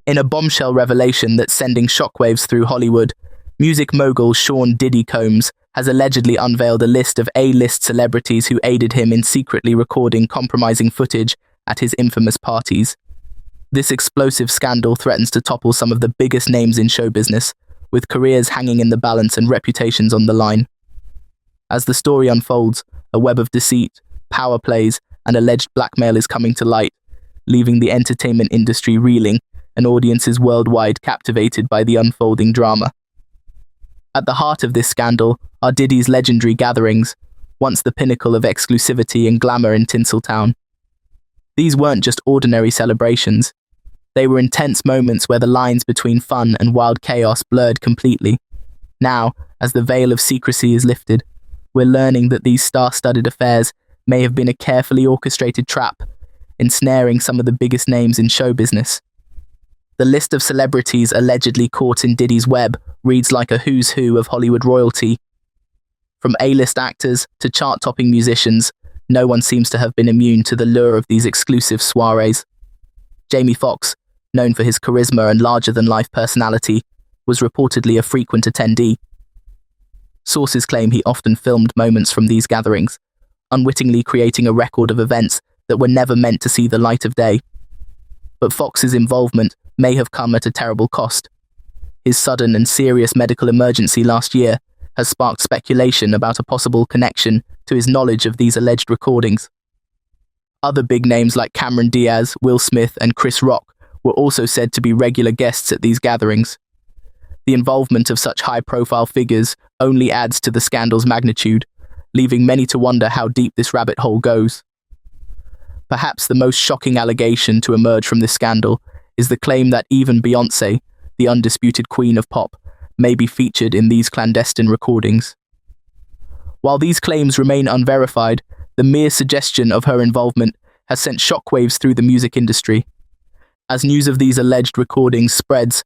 In a bombshell revelation that's sending shockwaves through Hollywood, music mogul Sean Diddy Combs has allegedly unveiled a list of A-list celebrities who aided him in secretly recording compromising footage at his infamous parties. This explosive scandal threatens to topple some of the biggest names in show business, with careers hanging in the balance and reputations on the line. As the story unfolds, a web of deceit, power plays, and alleged blackmail is coming to light, leaving the entertainment industry reeling and audiences worldwide captivated by the unfolding drama. At the heart of this scandal are Diddy's legendary gatherings, once the pinnacle of exclusivity and glamour in Tinseltown. These weren't just ordinary celebrations. They were intense moments where the lines between fun and wild chaos blurred completely. Now, as the veil of secrecy is lifted, we're learning that these star-studded affairs may have been a carefully orchestrated trap, ensnaring some of the biggest names in show business. The list of celebrities allegedly caught in Diddy's web reads like a who's who of Hollywood royalty. From A-list actors to chart-topping musicians, no one seems to have been immune to the lure of these exclusive soirees. Jamie Foxx, known for his charisma and larger-than-life personality, was reportedly a frequent attendee. Sources claim he often filmed moments from these gatherings, unwittingly creating a record of events that were never meant to see the light of day. But Fox's involvement may have come at a terrible cost. His sudden and serious medical emergency last year has sparked speculation about a possible connection to his knowledge of these alleged recordings. Other big names like Cameron Diaz, Will Smith, and Chris Rock were also said to be regular guests at these gatherings. The involvement of such high-profile figures only adds to the scandal's magnitude, leaving many to wonder how deep this rabbit hole goes. Perhaps the most shocking allegation to emerge from this scandal is the claim that even Beyoncé, the undisputed queen of pop, may be featured in these clandestine recordings. While these claims remain unverified, the mere suggestion of her involvement has sent shockwaves through the music industry. As news of these alleged recordings spreads,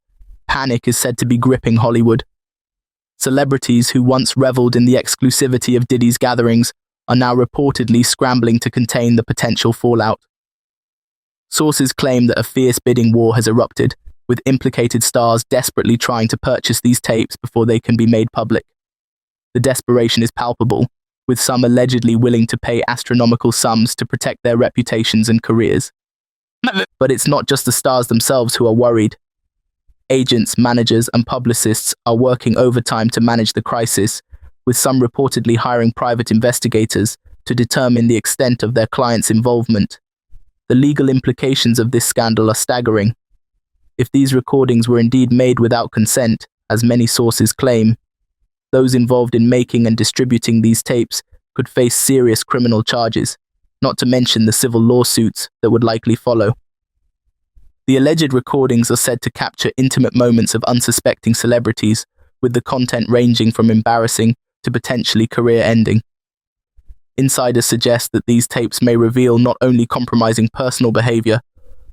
panic is said to be gripping Hollywood. Celebrities who once reveled in the exclusivity of Diddy's gatherings are now reportedly scrambling to contain the potential fallout. Sources claim that a fierce bidding war has erupted, with implicated stars desperately trying to purchase these tapes before they can be made public. The desperation is palpable, with some allegedly willing to pay astronomical sums to protect their reputations and careers. But it's not just the stars themselves who are worried. Agents, managers, and publicists are working overtime to manage the crisis, with some reportedly hiring private investigators to determine the extent of their clients' involvement. The legal implications of this scandal are staggering. If these recordings were indeed made without consent, as many sources claim, those involved in making and distributing these tapes could face serious criminal charges, not to mention the civil lawsuits that would likely follow. The alleged recordings are said to capture intimate moments of unsuspecting celebrities, with the content ranging from embarrassing to potentially career-ending. Insiders suggest that these tapes may reveal not only compromising personal behavior,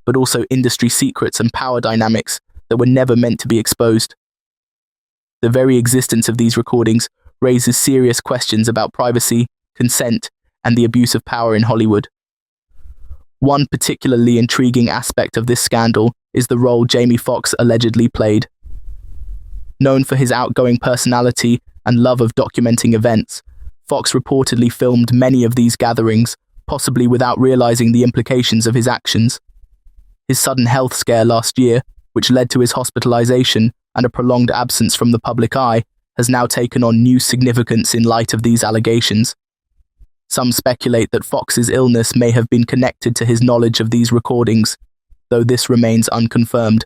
but also industry secrets and power dynamics that were never meant to be exposed. The very existence of these recordings raises serious questions about privacy, consent, and the abuse of power in Hollywood. One particularly intriguing aspect of this scandal is the role Jamie Foxx allegedly played. Known for his outgoing personality and love of documenting events, Foxx reportedly filmed many of these gatherings, possibly without realizing the implications of his actions. His sudden health scare last year, which led to his hospitalization and a prolonged absence from the public eye, has now taken on new significance in light of these allegations. Some speculate that Fox's illness may have been connected to his knowledge of these recordings, though this remains unconfirmed.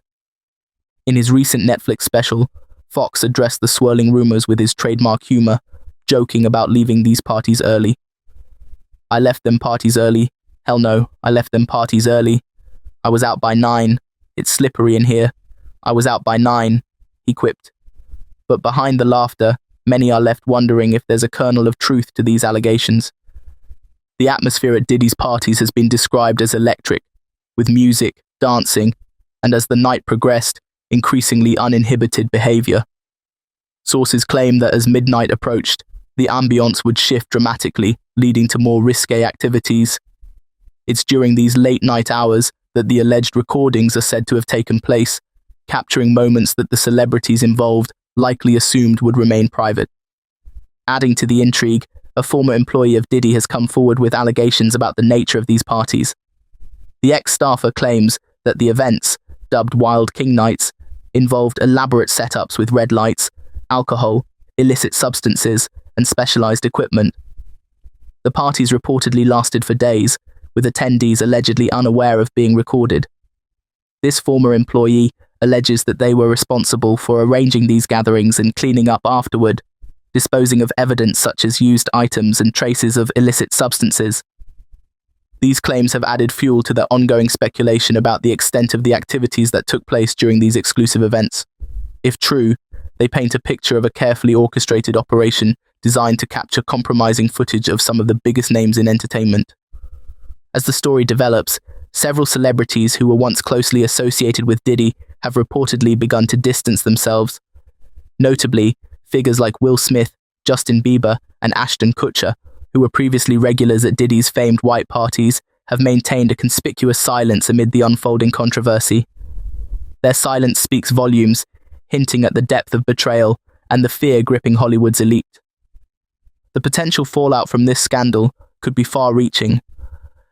In his recent Netflix special, Foxx addressed the swirling rumors with his trademark humor, joking about leaving these parties early. "I left them parties early. Hell no, I left them parties early. I was out by 9. It's slippery in here. I was out by 9, he quipped. But behind the laughter, many are left wondering if there's a kernel of truth to these allegations. The atmosphere at Diddy's parties has been described as electric, with music, dancing, and as the night progressed, increasingly uninhibited behavior. Sources claim that as midnight approached, the ambience would shift dramatically, leading to more risque activities. It's during these late-night hours that the alleged recordings are said to have taken place, capturing moments that the celebrities involved likely assumed would remain private. Adding to the intrigue, a former employee of Diddy has come forward with allegations about the nature of these parties. The ex-staffer claims that the events, dubbed Wild King Nights, involved elaborate setups with red lights, alcohol, illicit substances, and specialized equipment. The parties reportedly lasted for days, with attendees allegedly unaware of being recorded. This former employee alleges that they were responsible for arranging these gatherings and cleaning up afterward, disposing of evidence such as used items and traces of illicit substances. These claims have added fuel to the ongoing speculation about the extent of the activities that took place during these exclusive events. If true, they paint a picture of a carefully orchestrated operation designed to capture compromising footage of some of the biggest names in entertainment. As the story develops, several celebrities who were once closely associated with Diddy have reportedly begun to distance themselves. Notably, figures like Will Smith, Justin Bieber, and Ashton Kutcher, who were previously regulars at Diddy's famed white parties, have maintained a conspicuous silence amid the unfolding controversy. Their silence speaks volumes, hinting at the depth of betrayal and the fear gripping Hollywood's elite. The potential fallout from this scandal could be far-reaching.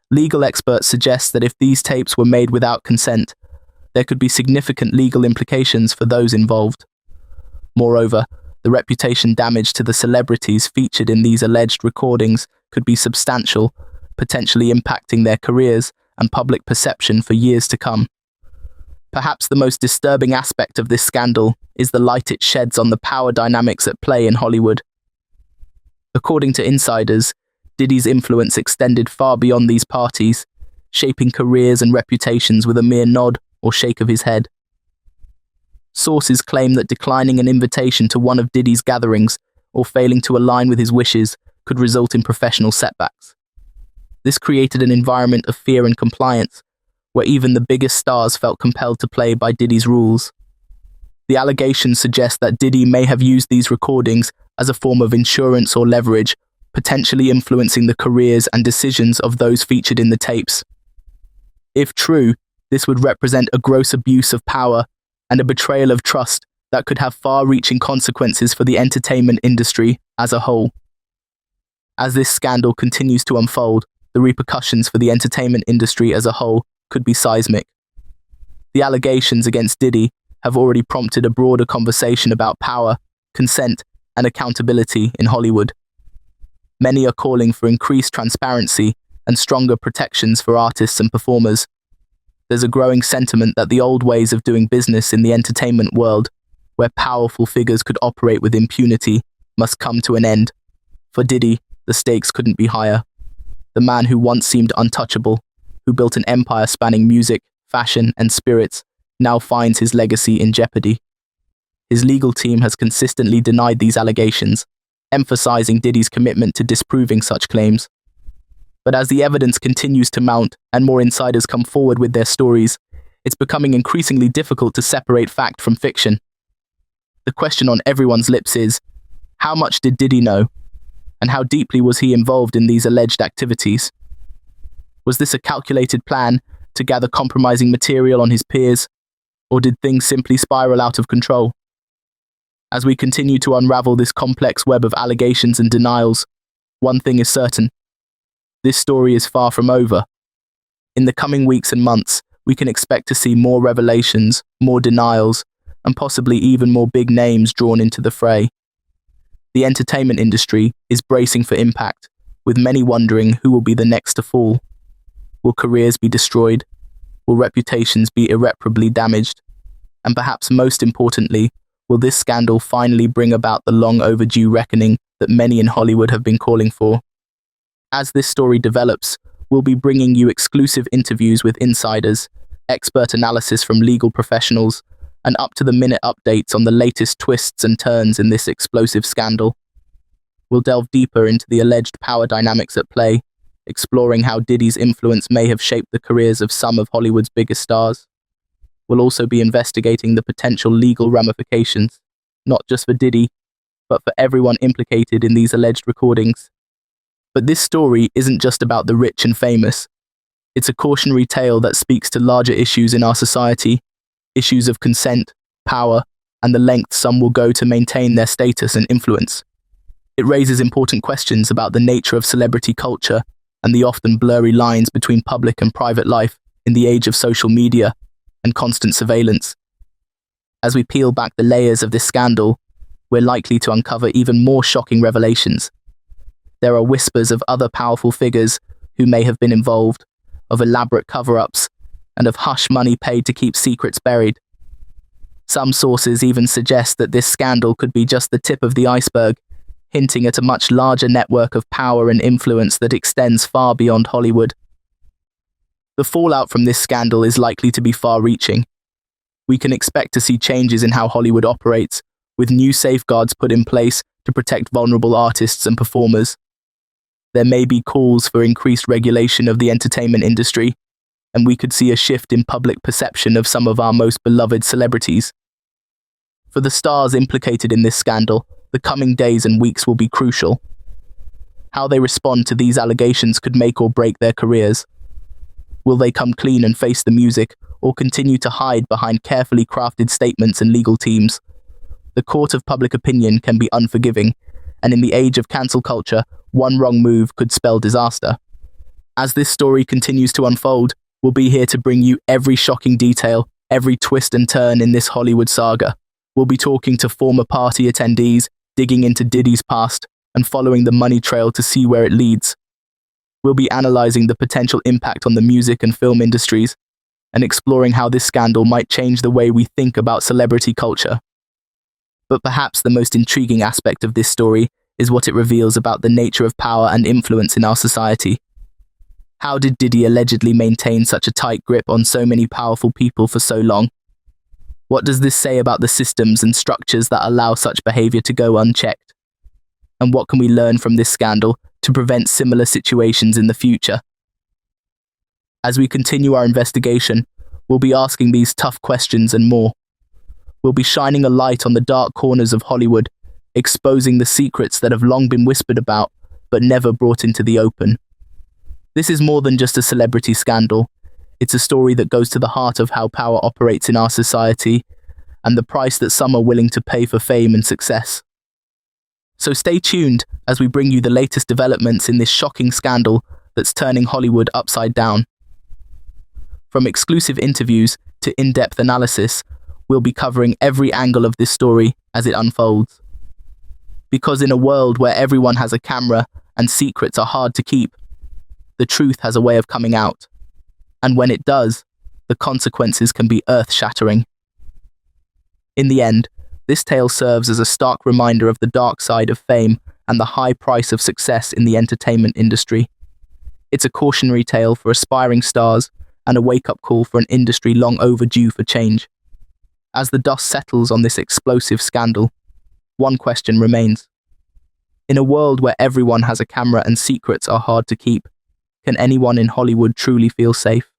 Legal experts suggest that if these tapes were made without consent, there could be significant legal implications for those involved. Moreover, the reputation damage to the celebrities featured in these alleged recordings could be substantial, potentially impacting their careers and public perception for years to come. Perhaps the most disturbing aspect of this scandal is the light it sheds on the power dynamics at play in Hollywood. According to insiders, Diddy's influence extended far beyond these parties, shaping careers and reputations with a mere nod or shake of his head. Sources claim that declining an invitation to one of Diddy's gatherings or failing to align with his wishes could result in professional setbacks. This created an environment of fear and compliance, where even the biggest stars felt compelled to play by Diddy's rules. The allegations suggest that Diddy may have used these recordings as a form of insurance or leverage, potentially influencing the careers and decisions of those featured in the tapes. If true, this would represent a gross abuse of power and a betrayal of trust that could have far-reaching consequences for the entertainment industry as a whole. As this scandal continues to unfold, the repercussions for the entertainment industry as a whole could be seismic. The allegations against Diddy have already prompted a broader conversation about power, consent, and accountability in Hollywood. Many are calling for increased transparency and stronger protections for artists and performers. There's a growing sentiment that the old ways of doing business in the entertainment world, where powerful figures could operate with impunity, must come to an end. For Diddy, the stakes couldn't be higher. The man who once seemed untouchable, who built an empire spanning music, fashion, and spirits, now finds his legacy in jeopardy. His legal team has consistently denied these allegations, emphasizing Diddy's commitment to disproving such claims. But as the evidence continues to mount and more insiders come forward with their stories, it's becoming increasingly difficult to separate fact from fiction. The question on everyone's lips is, how much did Diddy know? And how deeply was he involved in these alleged activities? Was this a calculated plan to gather compromising material on his peers, or did things simply spiral out of control? As we continue to unravel this complex web of allegations and denials, one thing is certain. This story is far from over. In the coming weeks and months, we can expect to see more revelations, more denials, and possibly even more big names drawn into the fray. The entertainment industry is bracing for impact, with many wondering who will be the next to fall. Will careers be destroyed? Will reputations be irreparably damaged? And perhaps most importantly, will this scandal finally bring about the long overdue reckoning that many in Hollywood have been calling for? As this story develops, we'll be bringing you exclusive interviews with insiders, expert analysis from legal professionals, and up-to-the-minute updates on the latest twists and turns in this explosive scandal. We'll delve deeper into the alleged power dynamics at play, exploring how Diddy's influence may have shaped the careers of some of Hollywood's biggest stars. We'll also be investigating the potential legal ramifications, not just for Diddy, but for everyone implicated in these alleged recordings. But this story isn't just about the rich and famous. It's a cautionary tale that speaks to larger issues in our society, issues of consent, power, and the length some will go to maintain their status and influence. It raises important questions about the nature of celebrity culture and the often blurry lines between public and private life in the age of social media and constant surveillance. As we peel back the layers of this scandal, we're likely to uncover even more shocking revelations. There are whispers of other powerful figures who may have been involved, of elaborate cover-ups, and of hush money paid to keep secrets buried. Some sources even suggest that this scandal could be just the tip of the iceberg, hinting at a much larger network of power and influence that extends far beyond Hollywood. The fallout from this scandal is likely to be far-reaching. We can expect to see changes in how Hollywood operates, with new safeguards put in place to protect vulnerable artists and performers. There may be calls for increased regulation of the entertainment industry, and we could see a shift in public perception of some of our most beloved celebrities. For the stars implicated in this scandal, the coming days and weeks will be crucial. How they respond to these allegations could make or break their careers. Will they come clean and face the music, or continue to hide behind carefully crafted statements and legal teams? The court of public opinion can be unforgiving, and in the age of cancel culture, one wrong move could spell disaster. As this story continues to unfold, we'll be here to bring you every shocking detail, every twist and turn in this Hollywood saga. We'll be talking to former party attendees, digging into Diddy's past, and following the money trail to see where it leads. We'll be analyzing the potential impact on the music and film industries, and exploring how this scandal might change the way we think about celebrity culture. But perhaps the most intriguing aspect of this story is what it reveals about the nature of power and influence in our society. How did Diddy allegedly maintain such a tight grip on so many powerful people for so long? What does this say about the systems and structures that allow such behavior to go unchecked? And what can we learn from this scandal to prevent similar situations in the future? As we continue our investigation, we'll be asking these tough questions and more. We'll be shining a light on the dark corners of Hollywood, exposing the secrets that have long been whispered about, but never brought into the open. This is more than just a celebrity scandal. It's a story that goes to the heart of how power operates in our society, and the price that some are willing to pay for fame and success. So stay tuned as we bring you the latest developments in this shocking scandal that's turning Hollywood upside down. From exclusive interviews to in-depth analysis, we'll be covering every angle of this story as it unfolds. Because in a world where everyone has a camera and secrets are hard to keep, the truth has a way of coming out. And when it does, the consequences can be earth-shattering. In the end, this tale serves as a stark reminder of the dark side of fame and the high price of success in the entertainment industry. It's a cautionary tale for aspiring stars and a wake-up call for an industry long overdue for change. As the dust settles on this explosive scandal, one question remains. In a world where everyone has a camera and secrets are hard to keep, can anyone in Hollywood truly feel safe?